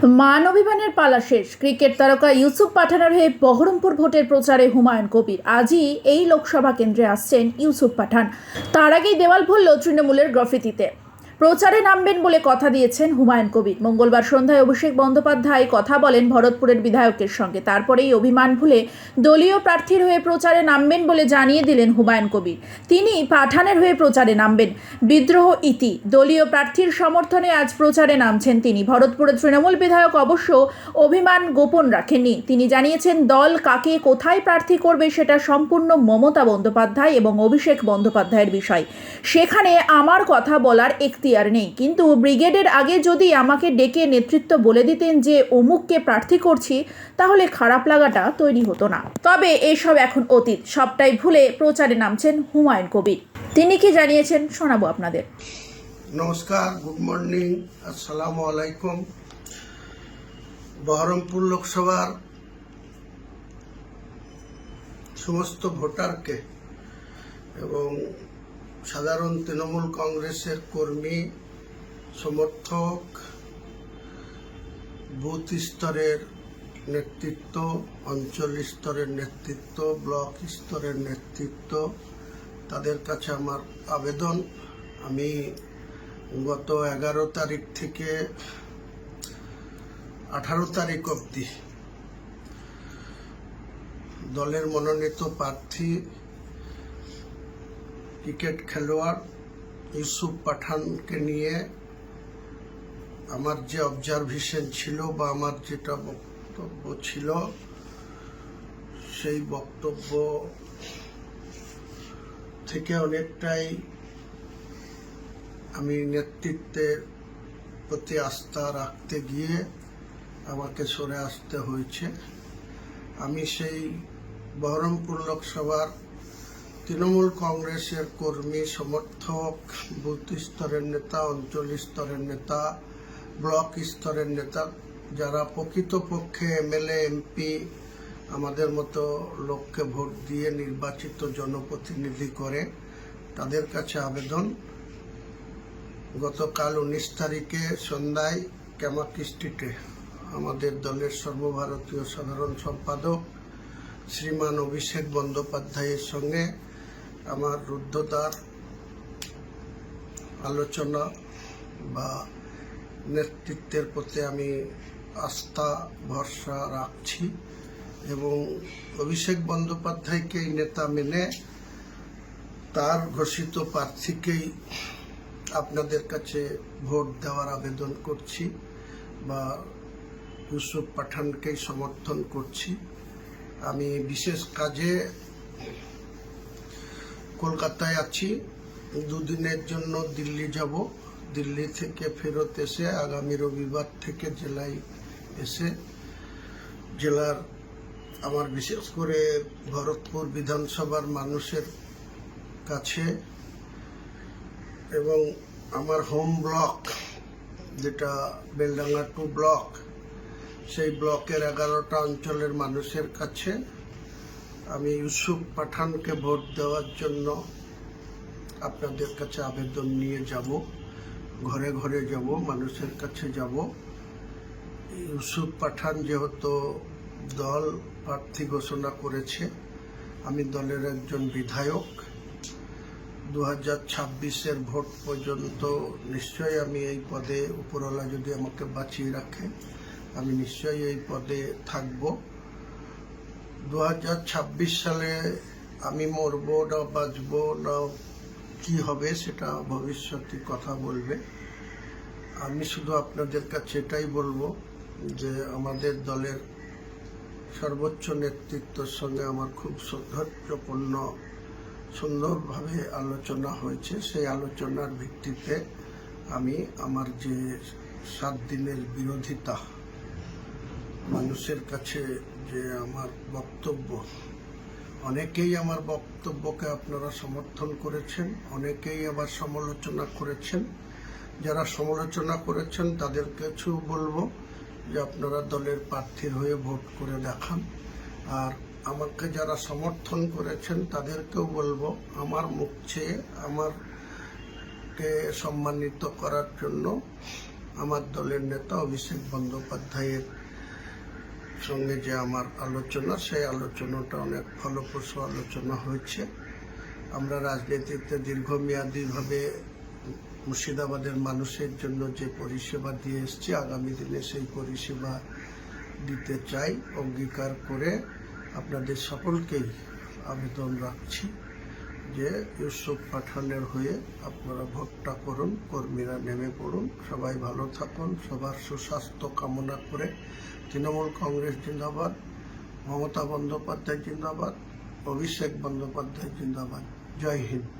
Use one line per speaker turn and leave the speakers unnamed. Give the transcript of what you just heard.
মান অভিমানের পালা শেষ। ক্রিকেট তারকা ইউসুফ পাঠানের হয়ে বহরমপুর ভোটের প্রচারে হুমায়ুন কবির। আজই এই লোকসভা কেন্দ্রে আসছেন ইউসুফ পাঠান। তার আগেই দেওয়াল ভরল তৃণমূলের গ্রাফিতিতে। প্রচারে নামবেন বলে কথা দিয়েছেন হুমায়ুন কবির। মঙ্গলবার সন্ধ্যায় অভিষেক বন্দ্যোপাধ্যায় কথা বলেন ভরতপুরের বিধায়কের সঙ্গে। তারপরেই অভিমান ভুলে দলীয় প্রার্থীর হয়ে প্রচারে নামবেন বলে জানিয়ে দিলেন হুমায়ুন কবির। তিনি পাঠানের হয়ে প্রচারে নামবেন। বিদ্রোহ ইতি, দলীয় প্রার্থীর সমর্থনে আজ প্রচারে নামছেন তিনি। ভরতপুরের তৃণমূল বিধায়ক অবশ্য অভিমান গোপন রাখেননি। তিনি জানিয়েছেন দল কাকে কোথায় প্রার্থী করবে সেটা সম্পূর্ণ মমতা বন্দ্যোপাধ্যায় এবং অভিষেক বন্দ্যোপাধ্যায়ের বিষয়। সেখানে আমার কথা বলার এখতিয়ার নেই। কিন্তু ব্রিগেডের আগে যদি আমাকে ডেকে নেতৃত্ব বলে দিতেন যে অমুককে প্রার্থী করছি, তাহলে খারাপ লাগাটা তৈরি হতো না। তবে এসব এখন অতীত। সবটাই ভুলে প্রচারে নামছেন হুমায়ুন কবির। তিনি কি জানিয়েছেন শোনাবো আপনাদের।
নমস্কার, গুড মর্নিং, আসসালামু আলাইকুম। বহরমপুর লোকসভার সমস্ত ভোটারকে এবং সাধারণ তৃণমূল কংগ্রেসের কর্মী সমর্থক, বুথ স্তরের নেতৃত্ব, অঞ্চল স্তরের নেতৃত্ব, ব্লক স্তরের নেতৃত্ব, তাদের কাছে আমার আবেদন, আমি গত 11 তারিখ থেকে 18 তারিখ অবধি দলের মনোনীত প্রার্থী ক্রিকেট খেলোয়াড় ইউসুফ পাঠানকে নিয়ে আমার যে অবজারভেশন ছিল বা আমার যেটা বক্তব্য ছিল, সেই বক্তব্য থেকে অনেকটাই আমি নেতৃত্বের প্রতি আস্থা রাখতে গিয়ে আমাকে সরে আসতে হয়েছে। আমি সেই বহরমপুর লোকসভার তৃণমূল কংগ্রেসের কর্মী সমর্থক, বুথ স্তরের নেতা, অঞ্চল স্তরের নেতা, ব্লক স্তরের নেতা, যারা প্রকৃতপক্ষে এমএলএ, এমপি আমাদের মতো লোককে ভোট দিয়ে নির্বাচিত জনপ্রতিনিধি করে, তাদের কাছে আবেদন, গতকাল 19 তারিখে সন্ধ্যায় ক্যামাকি স্ট্রিটে আমাদের দলের সর্বভারতীয় সাধারণ সম্পাদক শ্রীমান অভিষেক বন্দ্যোপাধ্যায়ের সঙ্গে আমার রুদ্ধদ্বার আলোচনা বা নেতৃত্বের প্রতি আমি আস্থা ভরসা রাখছি এবং অভিষেক বন্দ্যোপাধ্যায়কেই নেতা মেনে তার ঘোষিত প্রার্থীকেই আপনাদের কাছে ভোট দেওয়ার আবেদন করছি বা ইউসুফ পাঠানকেই সমর্থন করছি। আমি বিশেষ কাজে কলকাতায় আছি, দুদিনের জন্য দিল্লি যাব। দিল্লি থেকে ফেরত এসে আগামী রবিবার থেকে জেলায় এসে জেলার আমার বিশেষ করে ভরতপুর বিধানসভার মানুষের কাছে এবং আমার হোম ব্লক যেটা বেলডাঙ্গা 2 ব্লক, সেই ব্লকের 11টা অঞ্চলের মানুষের কাছে আমি ইউসুফ পাঠানকে ভোট দেওয়ার জন্য আপনাদের কাছে আবেদন নিয়ে যাব। ঘরে ঘরে যাব, মানুষের কাছে যাব। ইউসুফ পাঠান যেহেতু দল প্রার্থী ঘোষণা করেছে, আমি দলের একজন বিধায়ক, 2026-এর ভোট পর্যন্ত নিশ্চয়ই আমি এই পদে, উপরওয়ালা যদি আমাকে বাঁচিয়ে রাখে, আমি নিশ্চয়ই এই পদে থাকব। 2026 সালে আমি মরবো না বাঁচবো না কি হবে সেটা ভবিষ্যতে কথা বলবে। আমি শুধু আপনাদের কাছে এটাই বলবো যে আমাদের দলের সর্বোচ্চ নেতৃত্বের সঙ্গে আমার খুব সৌহার্দ্যপূর্ণ সুন্দরভাবে আলোচনা হয়েছে। সেই আলোচনার ভিত্তিতে আমি আমার যে 7 দিনের বিরোধিতা, মানুষের কাছে যে আমার বক্তব্য, অনেকেই আমার বক্তব্যকে আপনারা সমর্থন করেছেন, অনেকেই আবার সমালোচনা করেছেন। যারা সমালোচনা করেছেন তাদের কিছু বলবো যে আপনারা দলের প্রার্থীর হয়ে ভোট করে দেখান, আর আমাকে যারা সমর্থন করেছেন তাদেরকেও বলবো আমার মুখ চেয়ে আমাকে সম্মানিত করার জন্য আমার দলের নেতা অভিষেক বন্দ্যোপাধ্যায়ের সঙ্গে যে আমার আলোচনা, সেই আলোচনাটা অনেক ফলপ্রসূ আলোচনা হয়েছে। আমরা রাজনীতিতে দীর্ঘমেয়াদীভাবে মুর্শিদাবাদের মানুষের জন্য যে পরিষেবা দিয়ে এসেছি, আগামী দিনে সেই পরিষেবা দিতে চাই। অঙ্গীকার করে আপনাদের সকলকেই আবেদন রাখছি যে ইউসুফ পাঠানের হয়ে আপনারা ভোটটা করুন, কর্মীরা নেমে পড়ুন। সবাই ভালো থাকুন, সবার সুস্বাস্থ্য কামনা করে তৃণমূল কংগ্রেস জিন্দাবাদ, মমতা বন্দ্যোপাধ্যায় জিন্দাবাদ, অভিষেক বন্দ্যোপাধ্যায় জিন্দাবাদ। জয় হিন্দ।